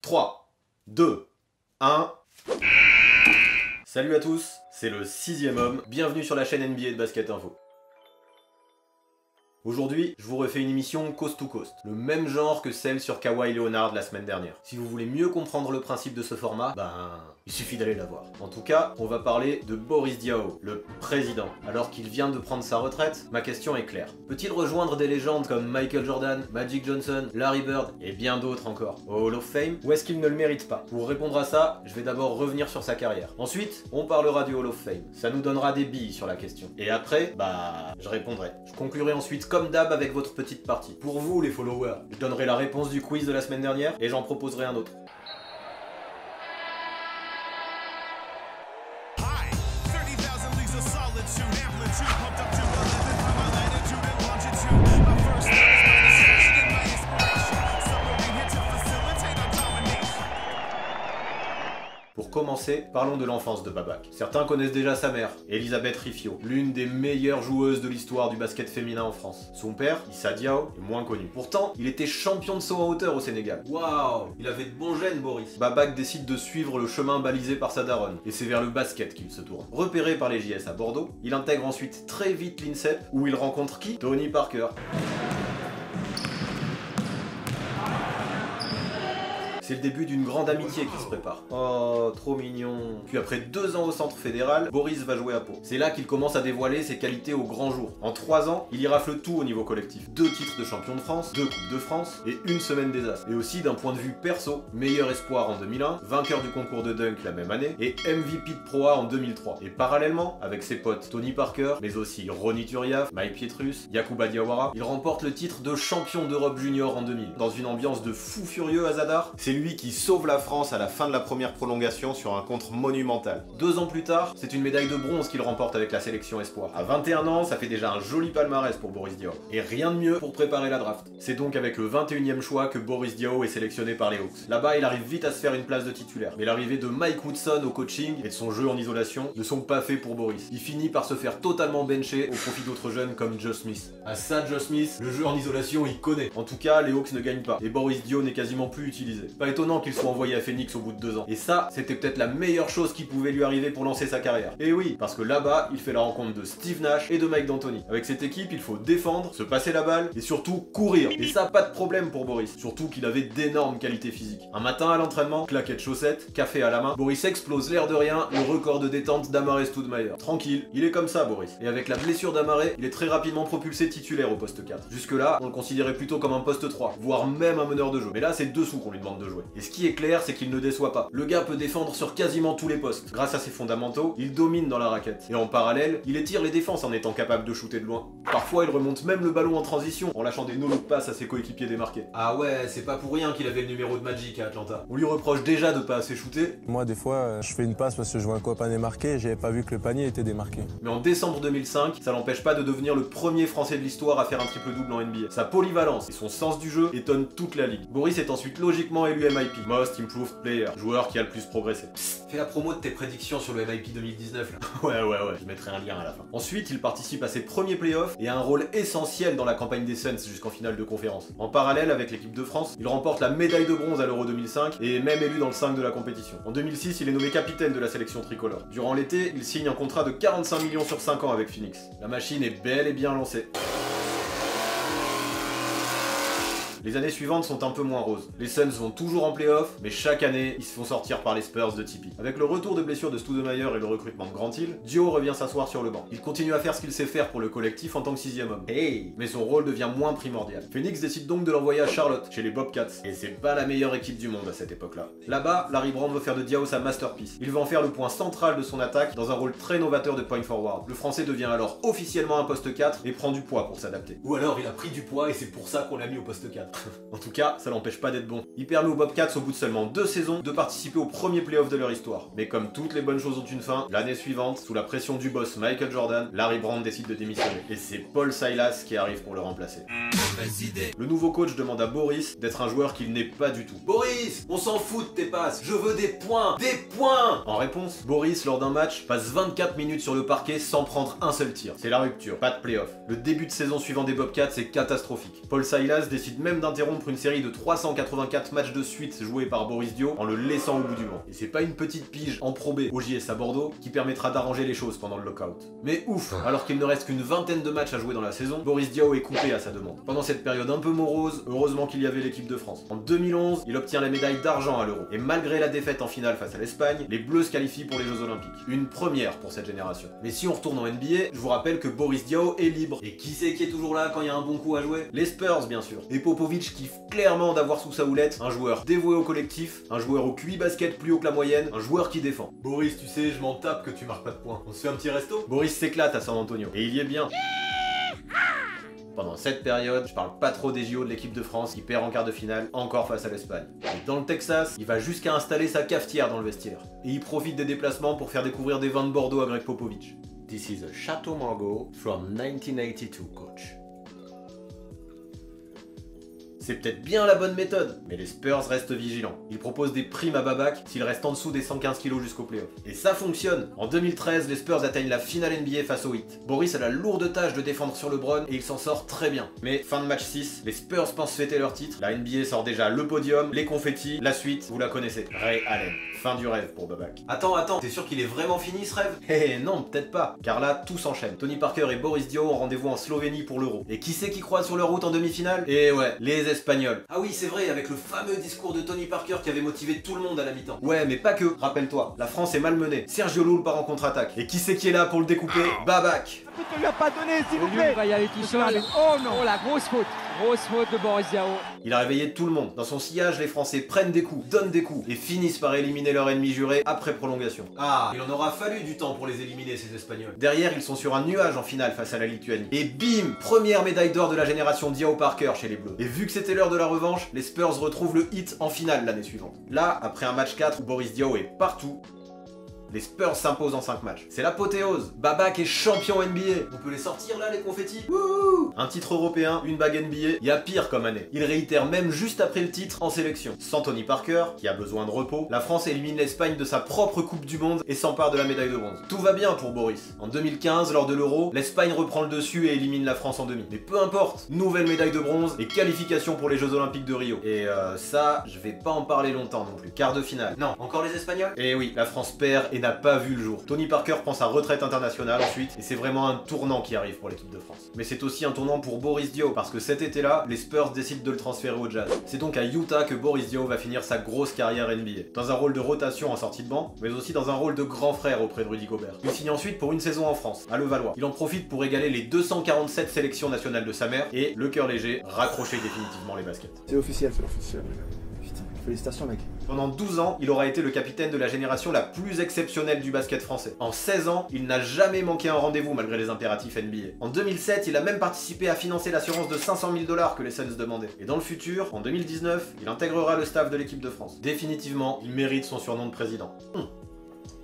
3, 2, 1... Salut à tous, c'est le 6ème homme, bienvenue sur la chaîne NBA de Basket Info. Aujourd'hui, je vous refais une émission coast to coast, le même genre que celle sur Kawhi Leonard la semaine dernière. Si vous voulez mieux comprendre le principe de ce format, il suffit d'aller la voir. En tout cas, on va parler de Boris Diaw, le président. Alors qu'il vient de prendre sa retraite, ma question est claire. Peut-il rejoindre des légendes comme Michael Jordan, Magic Johnson, Larry Bird et bien d'autres encore au Hall of Fame, ou est-ce qu'il ne le mérite pas? Pour répondre à ça, je vais d'abord revenir sur sa carrière. Ensuite, on parlera du Hall of Fame. Ça nous donnera des billes sur la question. Et après, je répondrai. Je conclurai ensuite comme d'hab avec votre petite partie. Pour vous les followers, je donnerai la réponse du quiz de la semaine dernière et j'en proposerai un autre. Pour commencer, parlons de l'enfance de Babak. Certains connaissent déjà sa mère, Elisabeth Riffiot, l'une des meilleures joueuses de l'histoire du basket féminin en France. Son père, Issa Diaw, est moins connu. Pourtant, il était champion de saut en hauteur au Sénégal. Waouh, il avait de bons gènes, Boris. Babak décide de suivre le chemin balisé par sa daronne, et c'est vers le basket qu'il se tourne. Repéré par les JS à Bordeaux, il intègre ensuite très vite l'INSEP, où il rencontre qui? Tony Parker. C'est le début d'une grande amitié qui se prépare. Oh, trop mignon. Puis après 2 ans au centre fédéral, Boris va jouer à Pau. C'est là qu'il commence à dévoiler ses qualités au grand jour. En 3 ans, il y rafle tout au niveau collectif. 2 titres de champion de France, 2 coupes de France et 1 semaine des As. Et aussi d'un point de vue perso, meilleur espoir en 2001, vainqueur du concours de dunk la même année et MVP de Pro A en 2003. Et parallèlement, avec ses potes Tony Parker, mais aussi Ronny Turiaf, Mike Pietrus, Yacouba Diawara, il remporte le titre de champion d'Europe junior en 2000. Dans une ambiance de fou furieux à Zadar, c'est lui qui sauve la France à la fin de la première prolongation sur un contre monumental. 2 ans plus tard, c'est une médaille de bronze qu'il remporte avec la sélection espoir. À 21 ans, ça fait déjà un joli palmarès pour Boris Diaw. Et rien de mieux pour préparer la draft. C'est donc avec le 21e choix que Boris Diaw est sélectionné par les Hawks. Là-bas, il arrive vite à se faire une place de titulaire. Mais l'arrivée de Mike Woodson au coaching et de son jeu en isolation ne sont pas faits pour Boris. Il finit par se faire totalement bencher au profit d'autres jeunes comme Josh Smith. À ça, Josh Smith, le jeu en isolation, il connaît. En tout cas, les Hawks ne gagnent pas. Et Boris Diaw n'est quasiment plus utilisé. Pas étonnant qu'il soit envoyé à Phoenix au bout de 2 ans. Et ça, c'était peut-être la meilleure chose qui pouvait lui arriver pour lancer sa carrière. Et oui, parce que là-bas, il fait la rencontre de Steve Nash et de Mike D'Antoni. Avec cette équipe, il faut défendre, se passer la balle et surtout courir. Et ça, pas de problème pour Boris. Surtout qu'il avait d'énormes qualités physiques. Un matin à l'entraînement, claquettes chaussettes, café à la main, Boris explose l'air de rien le record de détente d'Amaré Stoudemire. Tranquille, il est comme ça, Boris. Et avec la blessure d'Amaré, il est très rapidement propulsé titulaire au poste 4. Jusque-là, on le considérait plutôt comme un poste 3, voire même un meneur de jeu. Mais là, c'est dessous qu'on lui demande de jouer. Et ce qui est clair, c'est qu'il ne déçoit pas. Le gars peut défendre sur quasiment tous les postes. Grâce à ses fondamentaux, il domine dans la raquette. Et en parallèle, il étire les défenses en étant capable de shooter de loin. Parfois, il remonte même le ballon en transition, en lâchant des no-look passes à ses coéquipiers démarqués. Ah ouais, c'est pas pour rien qu'il avait le numéro de Magic à Atlanta. On lui reproche déjà de pas assez shooter. Moi, des fois, je fais une passe parce que je vois un copain démarqué et j'avais pas vu que le panier était démarqué. Mais en décembre 2005, ça l'empêche pas de devenir le premier français de l'histoire à faire un triple-double en NBA. Sa polyvalence et son sens du jeu étonnent toute la ligue. Boris est ensuite logiquement élu MIP, Most Improved Player, joueur qui a le plus progressé. Psst, fais la promo de tes prédictions sur le MIP 2019 là. Ouais, je mettrai un lien à la fin. Ensuite, il participe à ses premiers playoffs et a un rôle essentiel dans la campagne des Suns jusqu'en finale de conférence. En parallèle, avec l'équipe de France, il remporte la médaille de bronze à l'Euro 2005 et est même élu dans le 5 de la compétition. En 2006, il est nommé capitaine de la sélection tricolore. Durant l'été, il signe un contrat de 45 millions sur 5 ans avec Phoenix. La machine est bel et bien lancée. Les années suivantes sont un peu moins roses. Les Suns vont toujours en playoff, mais chaque année, ils se font sortir par les Spurs de Tipeee. Avec le retour de blessure de Stoudemire et le recrutement de Grant Hill, Diaw revient s'asseoir sur le banc. Il continue à faire ce qu'il sait faire pour le collectif en tant que 6ème homme. Hey, mais son rôle devient moins primordial. Phoenix décide donc de l'envoyer à Charlotte, chez les Bobcats. Et c'est pas la meilleure équipe du monde à cette époque-là. Là-bas, Larry Brown veut faire de Diaw sa masterpiece. Il va en faire le point central de son attaque dans un rôle très novateur de point forward. Le français devient alors officiellement un poste 4 et prend du poids pour s'adapter. Ou alors il a pris du poids et c'est pour ça qu'on l'a mis au poste 4. En tout cas, ça l'empêche pas d'être bon. Il permet aux Bobcats, au bout de seulement 2 saisons, de participer au premier playoff de leur histoire. Mais comme toutes les bonnes choses ont une fin, l'année suivante, sous la pression du boss Michael Jordan, Larry Brown décide de démissionner. Et c'est Paul Silas qui arrive pour le remplacer. mauvaises idées. Le nouveau coach demande à Boris d'être un joueur qu'il n'est pas du tout. Boris, on s'en fout de tes passes, je veux des points, des points. En réponse, Boris lors d'un match passe 24 minutes sur le parquet sans prendre un seul tir. C'est la rupture, pas de playoff. Le début de saison suivant des Bobcats est catastrophique. Paul Silas décide même d'interrompre une série de 384 matchs de suite joués par Boris Dio en le laissant au bout du banc. Et c'est pas une petite pige en Pro B au JS à Bordeaux qui permettra d'arranger les choses pendant le lockout. Mais ouf, alors qu'il ne reste qu'une vingtaine de matchs à jouer dans la saison, Boris Diaw est coupé à sa demande. Pendant cette période un peu morose, heureusement qu'il y avait l'équipe de France. En 2011, il obtient la médaille d'argent à l'Euro. Et malgré la défaite en finale face à l'Espagne, les Bleus se qualifient pour les Jeux Olympiques. Une première pour cette génération. Mais si on retourne en NBA, je vous rappelle que Boris Diaw est libre. Et qui c'est qui est toujours là quand il y a un bon coup à jouer? Les Spurs bien sûr. Et Popovic kiffe clairement d'avoir sous sa houlette un joueur dévoué au collectif, un joueur au QI basket plus haut que la moyenne, un joueur qui défend. Boris, tu sais, je m'en tape que tu marques pas de points. On se fait un petit resto? Boris s'éclate à San Antonio. Et il y est bien. Pendant cette période, je parle pas trop des JO de l'équipe de France qui perd en quart de finale, encore face à l'Espagne. Et dans le Texas, il va jusqu'à installer sa cafetière dans le vestiaire. Et il profite des déplacements pour faire découvrir des vins de Bordeaux à Greg Popovich. This is a Chateau Margaux from 1982, coach. C'est peut-être bien la bonne méthode, mais les Spurs restent vigilants. Ils proposent des primes à Babak s'il reste en dessous des 115 kg jusqu'au playoff. Et ça fonctionne. En 2013, les Spurs atteignent la finale NBA face au Heat. Boris a la lourde tâche de défendre sur LeBron et il s'en sort très bien. Mais fin de match 6, les Spurs pensent fêter leur titre. La NBA sort déjà le podium, les confettis, la suite, vous la connaissez. Ray Allen. Fin du rêve pour Babak. Attends, t'es sûr qu'il est vraiment fini ce rêve? Eh non, peut-être pas. Car là, tout s'enchaîne. Tony Parker et Boris Diaw ont rendez-vous en Slovénie pour l'Euro. Et qui c'est qui croise sur leur route en demi-finale? Eh ouais, les Espagnols. Ah oui, c'est vrai, avec le fameux discours de Tony Parker qui avait motivé tout le monde à la mi-temps. Ouais, mais pas que. Rappelle-toi, la France est malmenée. Sergio Llull part en contre-attaque. Et qui c'est qui est là pour le découper? Babak. Tu lui as pas donné, s'il vous plaît. Il va y aller tout seul. Oh non. Oh la grosse faute. Grosse faute de Boris Diaw. Il a réveillé tout le monde. Dans son sillage, les Français prennent des coups, donnent des coups et finissent par éliminer leur ennemi juré après prolongation. Ah, il en aura fallu du temps pour les éliminer, ces Espagnols. Derrière, ils sont sur un nuage en finale face à la Lituanie. Et bim, première médaille d'or de la génération Diaw-Parker chez les Bleus. Et vu que c'était l'heure de la revanche, les Spurs retrouvent le Heat en finale l'année suivante. Là, après un match 4 où Boris Diaw est partout, les Spurs s'imposent en 5 matchs. C'est l'apothéose. Babak est champion NBA. On peut les sortir là, les confettis? Wouhou! Un titre européen, une bague NBA, y a pire comme année. Il réitère même juste après le titre en sélection. Sans Tony Parker, qui a besoin de repos, la France élimine l'Espagne de sa propre Coupe du Monde et s'empare de la médaille de bronze. Tout va bien pour Boris. En 2015, lors de l'Euro, l'Espagne reprend le dessus et élimine la France en demi. Mais peu importe, nouvelle médaille de bronze et qualification pour les Jeux Olympiques de Rio. Et ça, je vais pas en parler longtemps non plus. Quart de finale. Non, encore les Espagnols? Et oui, la France perd et n'a pas vu le jour. Tony Parker prend sa retraite internationale ensuite et c'est vraiment un tournant qui arrive pour l'équipe de France. Mais c'est aussi un tournant pour Boris Diaw parce que cet été-là, les Spurs décident de le transférer au Jazz. C'est donc à Utah que Boris Diaw va finir sa grosse carrière NBA. Dans un rôle de rotation en sortie de banc, mais aussi dans un rôle de grand frère auprès de Rudy Gobert. Il signe ensuite pour une saison en France, à Levallois. Il en profite pour égaler les 247 sélections nationales de sa mère et, le cœur léger, raccrocher définitivement les baskets. C'est officiel, c'est officiel. Putain, félicitations mec. Pendant 12 ans, il aura été le capitaine de la génération la plus exceptionnelle du basket français. En 16 ans, il n'a jamais manqué un rendez-vous malgré les impératifs NBA. En 2007, il a même participé à financer l'assurance de 500 000 $ que les Suns demandaient. Et dans le futur, en 2019, il intégrera le staff de l'équipe de France. Définitivement, il mérite son surnom de président.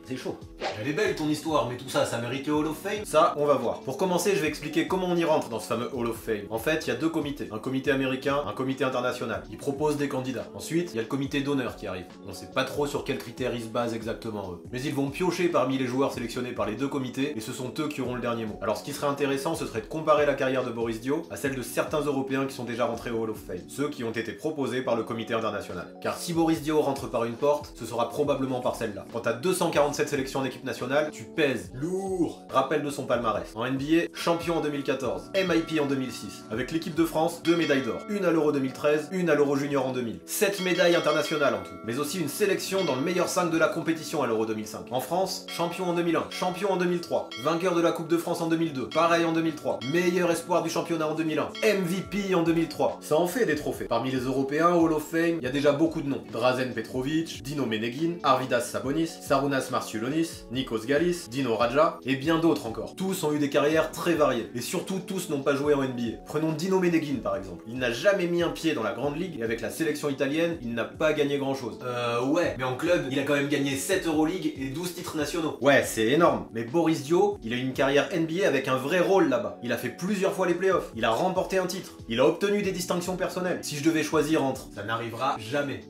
C'est chaud. Elle est belle ton histoire, mais tout ça, ça mérite le Hall of Fame? Ça, on va voir. Pour commencer, je vais expliquer comment on y rentre dans ce fameux Hall of Fame. En fait, il y a deux comités. Un comité américain, un comité international. Ils proposent des candidats. Ensuite, il y a le comité d'honneur qui arrive. On sait pas trop sur quels critères ils se basent exactement eux. Mais ils vont piocher parmi les joueurs sélectionnés par les deux comités, et ce sont eux qui auront le dernier mot. Alors ce qui serait intéressant, ce serait de comparer la carrière de Boris Diaw à celle de certains Européens qui sont déjà rentrés au Hall of Fame. Ceux qui ont été proposés par le comité international. Car si Boris Diaw rentre par une porte, ce sera probablement par celle-là. Quand t'as 247 sélections d'équipe nationale, tu pèses lourd. Rappel de son palmarès. En NBA, champion en 2014, MIP en 2006. Avec l'équipe de France, 2 médailles d'or. Une à l'Euro 2013, une à l'Euro Junior en 2000. 7 médailles internationales en tout. Mais aussi une sélection dans le meilleur 5 de la compétition à l'Euro 2005. En France, champion en 2001, champion en 2003, vainqueur de la Coupe de France en 2002, pareil en 2003, meilleur espoir du championnat en 2001, MVP en 2003. Ça en fait des trophées. Parmi les Européens au Hall of Fame, il y a déjà beaucoup de noms. Drazen Petrovic, Dino Meneghin, Arvidas Sabonis, Sarunas Marciunas, Marciulonis, Nikos Galis, Dino Radja et bien d'autres encore. Tous ont eu des carrières très variées et surtout tous n'ont pas joué en NBA. Prenons Dino Meneghin par exemple. Il n'a jamais mis un pied dans la grande ligue et avec la sélection italienne, il n'a pas gagné grand chose. Ouais, mais en club, il a quand même gagné 7 Euroleague et 12 titres nationaux. Ouais, c'est énorme. Mais Boris Dio, il a eu une carrière NBA avec un vrai rôle là-bas. Il a fait plusieurs fois les playoffs. Il a remporté un titre. Il a obtenu des distinctions personnelles. Si je devais choisir entre, ça n'arrivera jamais.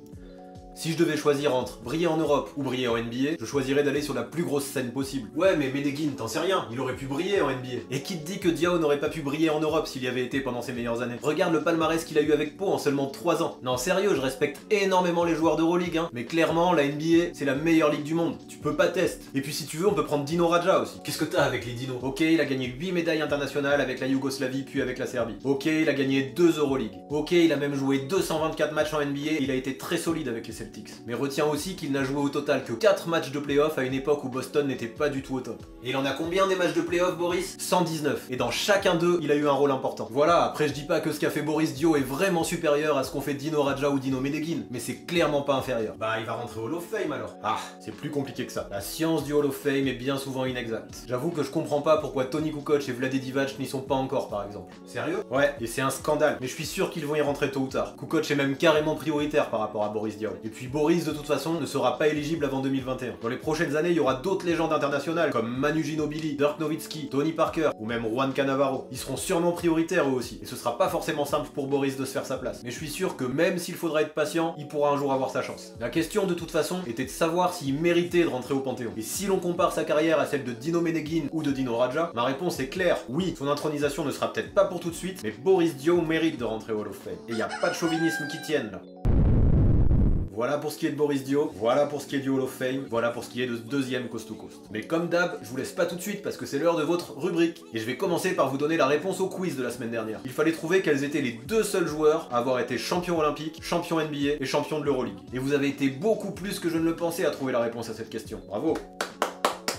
Si je devais choisir entre briller en Europe ou briller en NBA, je choisirais d'aller sur la plus grosse scène possible. Ouais, mais Meneghin, t'en sais rien, il aurait pu briller en NBA. Et qui te dit que Diao n'aurait pas pu briller en Europe s'il y avait été pendant ses meilleures années? Regarde le palmarès qu'il a eu avec Pau en seulement 3 ans. Non, sérieux, je respecte énormément les joueurs d'Euroleague, hein. Mais clairement, la NBA, c'est la meilleure ligue du monde. Tu peux pas tester. Et puis si tu veux, on peut prendre Dino Radja aussi. Qu'est-ce que t'as avec les dinos? Ok, il a gagné 8 médailles internationales avec la Yougoslavie puis avec la Serbie. Ok, il a gagné 2 Euroleague. Ok, il a même joué 224 matchs en NBA, il a été très solide avec les Celtics. Mais retiens aussi qu'il n'a joué au total que 4 matchs de playoff à une époque où Boston n'était pas du tout au top. Et il en a combien des matchs de playoff, Boris? 119. Et dans chacun d'eux, il a eu un rôle important. Voilà, après je dis pas que ce qu'a fait Boris Dio est vraiment supérieur à ce qu'ont fait Dino Radja ou Dino Meneghin, mais c'est clairement pas inférieur. Bah il va rentrer au Hall of Fame alors. Ah, c'est plus compliqué que ça. La science du Hall of Fame est bien souvent inexacte. J'avoue que je comprends pas pourquoi Toni Kukoc et Vlade Divac n'y sont pas encore par exemple. Sérieux? Ouais, et c'est un scandale, mais je suis sûr qu'ils vont y rentrer tôt ou tard. Kukoc est même carrément prioritaire par rapport à Boris Dio. Et puis Boris de toute façon ne sera pas éligible avant 2021. Dans les prochaines années, il y aura d'autres légendes internationales comme Manu Ginobili, Dirk Nowitzki, Tony Parker ou même Juan Cannavaro. Ils seront sûrement prioritaires eux aussi, et ce sera pas forcément simple pour Boris de se faire sa place. Mais je suis sûr que même s'il faudra être patient, il pourra un jour avoir sa chance. La question de toute façon était de savoir s'il méritait de rentrer au Panthéon. Et si l'on compare sa carrière à celle de Dino Meneghin ou de Dino Radja, ma réponse est claire. Oui, son intronisation ne sera peut-être pas pour tout de suite, mais Boris Dio mérite de rentrer au Hall of Fame. Et y a pas de chauvinisme qui tienne là. Voilà pour ce qui est de Boris Dio, voilà pour ce qui est du Hall of Fame, voilà pour ce qui est de ce deuxième Coast to Coast. Mais comme d'hab, je vous laisse pas tout de suite parce que c'est l'heure de votre rubrique. Et je vais commencer par vous donner la réponse au quiz de la semaine dernière. Il fallait trouver quels étaient les 2 seuls joueurs à avoir été champion olympique, champion NBA et champion de l'Euroleague. Et vous avez été beaucoup plus que je ne le pensais à trouver la réponse à cette question. Bravo!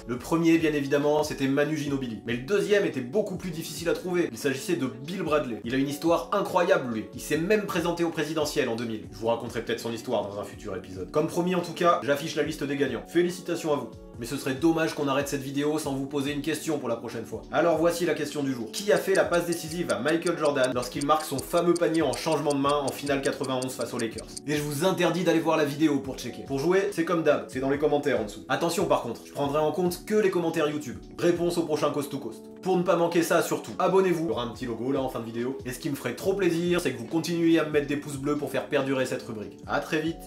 Le premier, bien évidemment, c'était Manu Ginobili. Mais le deuxième était beaucoup plus difficile à trouver. Il s'agissait de Bill Bradley. Il a une histoire incroyable, lui. Il s'est même présenté au présidentiel en 2000. Je vous raconterai peut-être son histoire dans un futur épisode. Comme promis, en tout cas, j'affiche la liste des gagnants. Félicitations à vous. Mais ce serait dommage qu'on arrête cette vidéo sans vous poser une question pour la prochaine fois. Alors voici la question du jour. Qui a fait la passe décisive à Michael Jordan lorsqu'il marque son fameux panier en changement de main en finale 91 face aux Lakers? Et je vous interdis d'aller voir la vidéo pour checker. Pour jouer, c'est comme d'hab, c'est dans les commentaires en dessous. Attention par contre, je prendrai en compte que les commentaires YouTube. Réponse au prochain Coast to Coast. Pour ne pas manquer ça, surtout, abonnez-vous. Il y aura un petit logo là en fin de vidéo. Et ce qui me ferait trop plaisir, c'est que vous continuiez à me mettre des pouces bleus pour faire perdurer cette rubrique. A très vite.